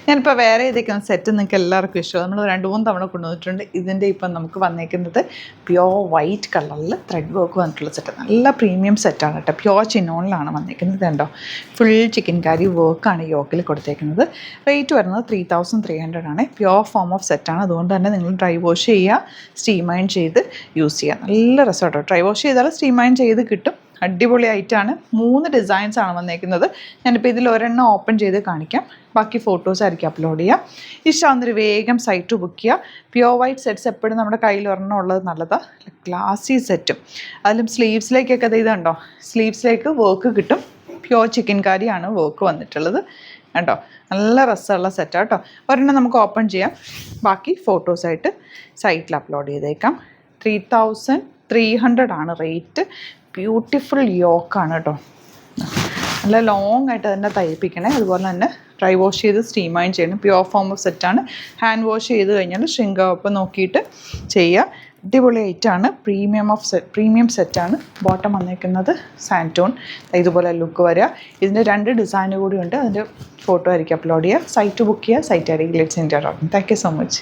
ഞാനിപ്പോൾ വേറെ ഏതൊക്കെയാണ് സെറ്റ് നിങ്ങൾക്ക് എല്ലാവർക്കും ഇഷ്ടം. നമ്മൾ 2-3 തവണ കൊണ്ടുവന്നിട്ടുണ്ട്. ഇതിൻ്റെ ഇപ്പം നമുക്ക് വന്നേക്കുന്നത് പ്യോർ വൈറ്റ് കളറിൽ ത്രെഡ് വർക്ക് വന്നിട്ടുള്ള സെറ്റ്. നല്ല പ്രീമിയം സെറ്റാണ് കേട്ടോ. പ്യോർ ചിനോണിലാണ് വന്നേക്കുന്നത്. കണ്ടോ, ഫുൾ ചിക്കൻ കാരി വർക്കാണ് യോക്കിൽ കൊടുത്തേക്കുന്നത്. റേറ്റ് വരുന്നത് 3300 ആണ്. പ്യോർ ഫോം ഓഫ് സെറ്റാണ്. അതുകൊണ്ട് തന്നെ നിങ്ങൾ ഡ്രൈ വാഷ് ചെയ്യുക, സ്റ്റീം അയൺ ചെയ്ത് യൂസ് ചെയ്യുക. നല്ല രസമാട്ടോ. ഡ്രൈ വാഷ് ചെയ്താൽ സ്റ്റീം അയൺ ചെയ്ത് കിട്ടും. അടിപൊളിയായിട്ടാണ്. 3 ഡിസൈൻസ് ആണ് വന്നേക്കുന്നത്. ഞാനിപ്പോൾ ഇതിൽ ഒരെണ്ണം ഓപ്പൺ ചെയ്ത് കാണിക്കാം. ബാക്കി ഫോട്ടോസ് ആയിരിക്കും അപ്ലോഡ് ചെയ്യുക. ഇഷ്ടമാകുന്നൊരു വേഗം സൈറ്റ് ബുക്ക് ചെയ്യുക. പ്യോർ വൈറ്റ് സെറ്റ്സ് എപ്പോഴും നമ്മുടെ കയ്യിൽ ഒരെണ്ണം ഉള്ളത് നല്ലതാണ്. ക്ലാസി സെറ്റും അതിലും സ്ലീവ്സിലേക്കൊക്കെ ഇത് കണ്ടോ, സ്ലീവ്സിലേക്ക് വർക്ക് കിട്ടും. പ്യോർ ചിക്കൻ കാരിയാണ് വർക്ക് വന്നിട്ടുള്ളത് കേട്ടോ. നല്ല രസമുള്ള സെറ്റാണ് കേട്ടോ. ഒരെണ്ണം നമുക്ക് ഓപ്പൺ ചെയ്യാം. ബാക്കി ഫോട്ടോസായിട്ട് സൈറ്റിൽ അപ്ലോഡ് ചെയ്തേക്കാം. 3300 ആണ് റേറ്റ്. ബ്യൂട്ടിഫുൾ യോക്കാണ് കേട്ടോ. നല്ല ലോങ് ആയിട്ട് തന്നെ തയ്പ്പിക്കണേ. അതുപോലെ തന്നെ ഡ്രൈ വാഷ് ചെയ്ത് സ്റ്റീം അയൺ ചെയ്യണം. പ്യോർ ഫോം ഓഫ് സെറ്റാണ്. ഹാൻഡ് വാഷ് ചെയ്ത് കഴിഞ്ഞാൽ ഷ്രിങ്ക് അപ്പ് നോക്കിയിട്ട് ചെയ്യുക. അടിപൊളി ഐറ്റാണ്. പ്രീമിയം സെറ്റാണ്. ബോട്ടം വന്നേക്കുന്നത് സാൻറ്റോൺ. ഇതുപോലെ ലുക്ക് വരിക. ഇതിൻ്റെ 2 ഡിസൈൻ കൂടി ഉണ്ട്. അതിൻ്റെ ഫോട്ടോ ആയിരിക്കും അപ്ലോഡ് ചെയ്യുക. സൈറ്റ് ബുക്ക് ചെയ്യുക. സൈറ്റ് ആയിരിക്കും let's India. Thank you so much.